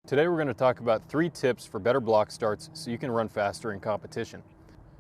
Today we're going to talk about 3 tips for better block starts so you can run faster in competition.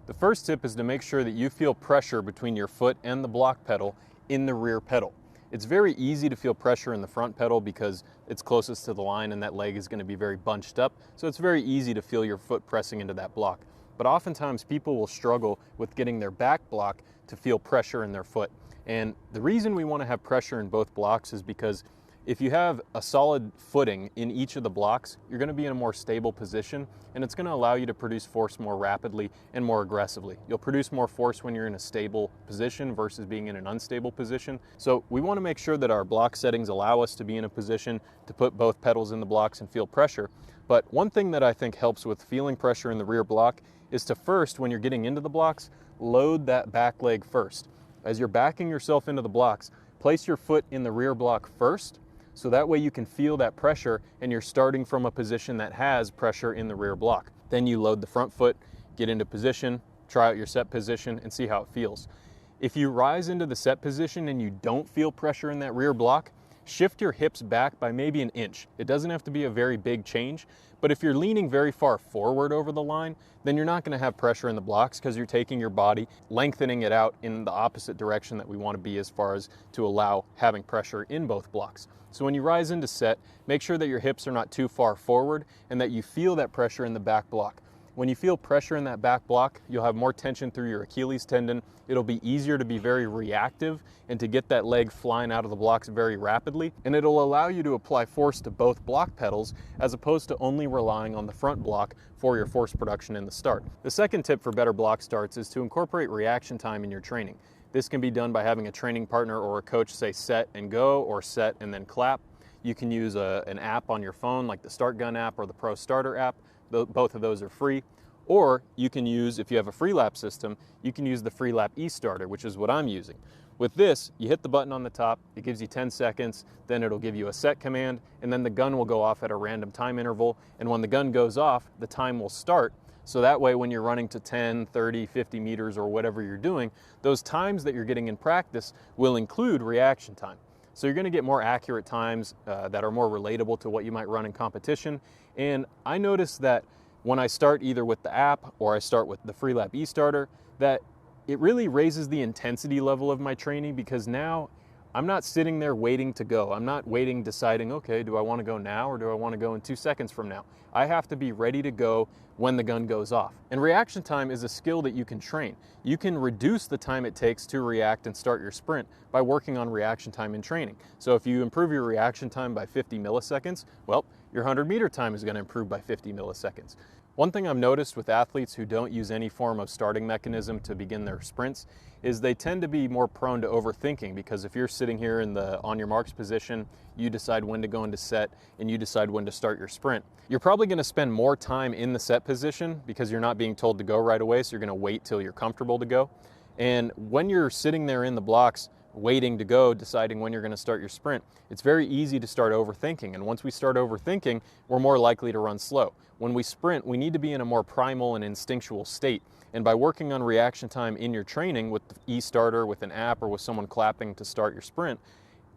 The first tip is to make sure that you feel pressure between your foot and the block pedal in the rear pedal. It's very easy to feel pressure in the front pedal because it's closest to the line and that leg is going to be very bunched up, so it's very easy to feel your foot pressing into that block. But oftentimes people will struggle with getting their back block to feel pressure in their foot. And the reason we want to have pressure in both blocks is because if you have a solid footing in each of the blocks, you're going to be in a more stable position, and it's going to allow you to produce force more rapidly and more aggressively. You'll produce more force when you're in a stable position versus being in an unstable position. So we want to make sure that our block settings allow us to be in a position to put both pedals in the blocks and feel pressure. But one thing that I think helps with feeling pressure in the rear block is to first, when you're getting into the blocks, load that back leg first. As you're backing yourself into the blocks, place your foot in the rear block first, so that way you can feel that pressure and you're starting from a position that has pressure in the rear block. Then you load the front foot, get into position, try out your set position and see how it feels. If you rise into the set position and you don't feel pressure in that rear block, shift your hips back by maybe an inch. It doesn't have to be a very big change, but if you're leaning very far forward over the line, then you're not going to have pressure in the blocks because you're taking your body, lengthening it out in the opposite direction that we want to be as far as to allow having pressure in both blocks. So when you rise into set, make sure that your hips are not too far forward and that you feel that pressure in the back block. When you feel pressure in that back block, you'll have more tension through your Achilles tendon. It'll be easier to be very reactive and to get that leg flying out of the blocks very rapidly. And it'll allow you to apply force to both block pedals as opposed to only relying on the front block for your force production in the start. The second tip for better block starts is to incorporate reaction time in your training. This can be done by having a training partner or a coach say set and go or set and then clap. You can use an app on your phone like the Start Gun app or the Pro Starter app. Both of those are free. Or you can use, if you have a Freelap system, you can use the Freelap eStarter, which is what I'm using. With this, you hit the button on the top, it gives you 10 seconds, then it'll give you a set command, and then the gun will go off at a random time interval, and when the gun goes off, the time will start. So that way when you're running to 10, 30, 50 meters or whatever you're doing, those times that you're getting in practice will include reaction time. So you're going to get more accurate times that are more relatable to what you might run in competition. And I noticed that when I start either with the app or I start with the Freelap eStarter, that it really raises the intensity level of my training because now I'm not sitting there waiting to go. I'm not waiting, deciding, okay, do I want to go now or do I want to go in 2 seconds from now? I have to be ready to go when the gun goes off. And reaction time is a skill that you can train. You can reduce the time it takes to react and start your sprint by working on reaction time in training. So if you improve your reaction time by 50 milliseconds, well, your 100-meter time is going to improve by 50 milliseconds. One thing I've noticed with athletes who don't use any form of starting mechanism to begin their sprints is they tend to be more prone to overthinking, because if you're sitting here in the on your marks position, you decide when to go into set and you decide when to start your sprint. You're probably going to spend more time in the set position because you're not being told to go right away, so you're going to wait till you're comfortable to go. And when you're sitting there in the blocks waiting to go, deciding when you're going to start your sprint, it's very easy to start overthinking. And once we start overthinking, we're more likely to run slow. When we sprint, we need to be in a more primal and instinctual state. And by working on reaction time in your training with the eStarter, with an app, or with someone clapping to start your sprint,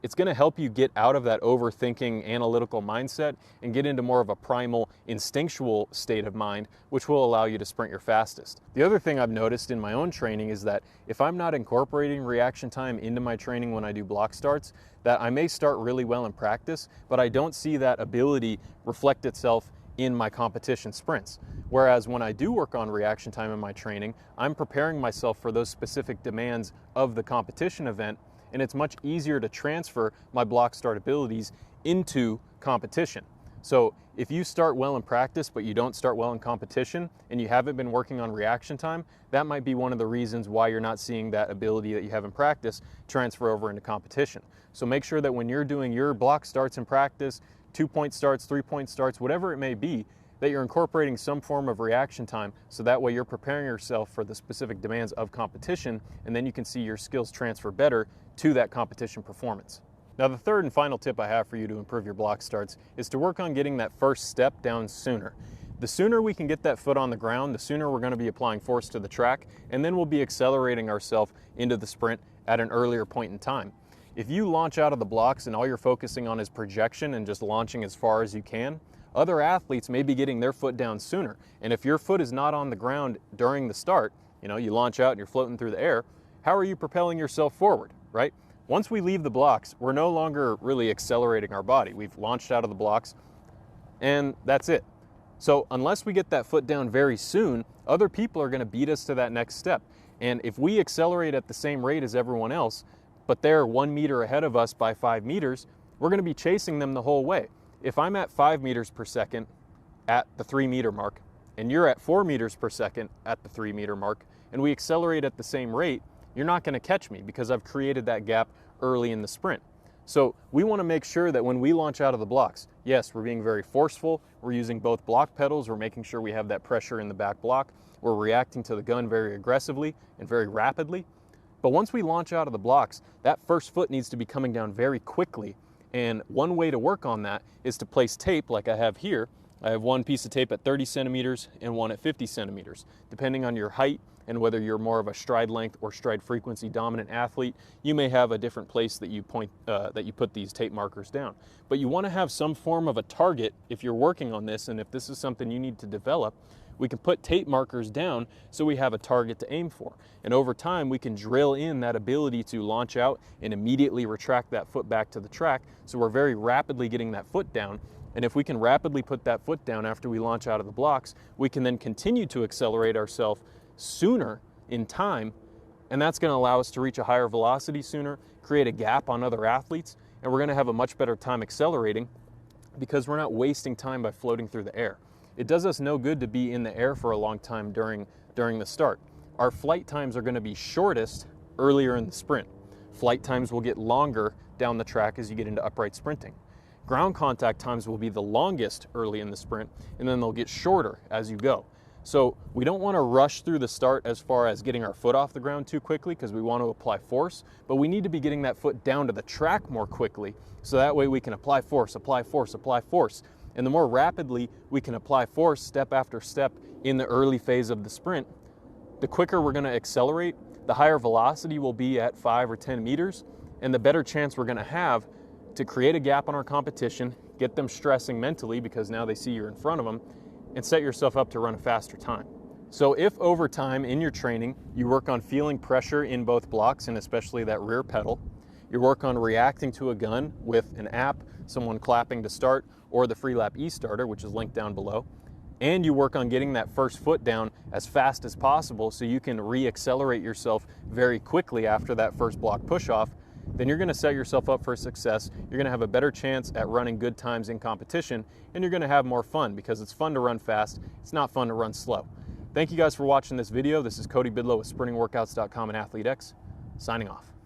it's going to help you get out of that overthinking analytical mindset and get into more of a primal instinctual state of mind, which will allow you to sprint your fastest. The other thing I've noticed in my own training is that if I'm not incorporating reaction time into my training when I do block starts, that I may start really well in practice, but I don't see that ability reflect itself in my competition sprints. Whereas when I do work on reaction time in my training, I'm preparing myself for those specific demands of the competition event, and it's much easier to transfer my block start abilities into competition. So if you start well in practice but you don't start well in competition and you haven't been working on reaction time, that might be one of the reasons why you're not seeing that ability that you have in practice transfer over into competition. So make sure that when you're doing your block starts in practice, 2-point starts, 3-point starts, whatever it may be, that you're incorporating some form of reaction time, so that way you're preparing yourself for the specific demands of competition, and then you can see your skills transfer better to that competition performance. Now, the third and final tip I have for you to improve your block starts is to work on getting that first step down sooner. The sooner we can get that foot on the ground, the sooner we're going to be applying force to the track, and then we'll be accelerating ourselves into the sprint at an earlier point in time. If you launch out of the blocks and all you're focusing on is projection and just launching as far as you can, other athletes may be getting their foot down sooner. And if your foot is not on the ground during the start, you launch out and you're floating through the air, how are you propelling yourself forward, right? Once we leave the blocks, we're no longer really accelerating our body. We've launched out of the blocks and that's it. So unless we get that foot down very soon, other people are going to beat us to that next step. And if we accelerate at the same rate as everyone else, but they're 1 meter ahead of us by 5 meters, we're going to be chasing them the whole way. If I'm at 5 meters per second at the 3 meter mark, and you're at 4 meters per second at the 3 meter mark, and we accelerate at the same rate, you're not going to catch me because I've created that gap early in the sprint. So we want to make sure that when we launch out of the blocks, yes, we're being very forceful, we're using both block pedals, we're making sure we have that pressure in the back block, we're reacting to the gun very aggressively and very rapidly. But once we launch out of the blocks, that first foot needs to be coming down very quickly. And one way to work on that is to place tape like I have here. I have one piece of tape at 30 centimeters and one at 50 centimeters. Depending on your height and whether you're more of a stride length or stride frequency dominant athlete, you may have a different place that you put these tape markers down. But you want to have some form of a target if you're working on this, and if this is something you need to develop, we can put tape markers down so we have a target to aim for. And over time, we can drill in that ability to launch out and immediately retract that foot back to the track. So we're very rapidly getting that foot down. And if we can rapidly put that foot down after we launch out of the blocks, we can then continue to accelerate ourselves sooner in time. And that's going to allow us to reach a higher velocity sooner, create a gap on other athletes, and we're going to have a much better time accelerating because we're not wasting time by floating through the air. It does us no good to be in the air for a long time during the start. Our flight times are going to be shortest earlier in the sprint. Flight times will get longer down the track as you get into upright sprinting. Ground contact times will be the longest early in the sprint, and then they'll get shorter as you go. So we don't want to rush through the start as far as getting our foot off the ground too quickly because we want to apply force, but we need to be getting that foot down to the track more quickly so that way we can apply force, apply force, apply force. And the more rapidly we can apply force step after step in the early phase of the sprint, the quicker we're going to accelerate, the higher velocity will be at 5 or 10 meters, and the better chance we're going to have to create a gap on our competition, get them stressing mentally because now they see you're in front of them, and set yourself up to run a faster time. So if over time in your training you work on feeling pressure in both blocks and especially that rear pedal, you work on reacting to a gun with an app, someone clapping to start, or the Freelap e-starter, which is linked down below, and you work on getting that first foot down as fast as possible so you can re-accelerate yourself very quickly after that first block push-off, then you're going to set yourself up for success. You're going to have a better chance at running good times in competition, and you're going to have more fun because it's fun to run fast. It's not fun to run slow. Thank you guys for watching this video. This is Cody Bidlow with SprintingWorkouts.com and AthleteX, signing off.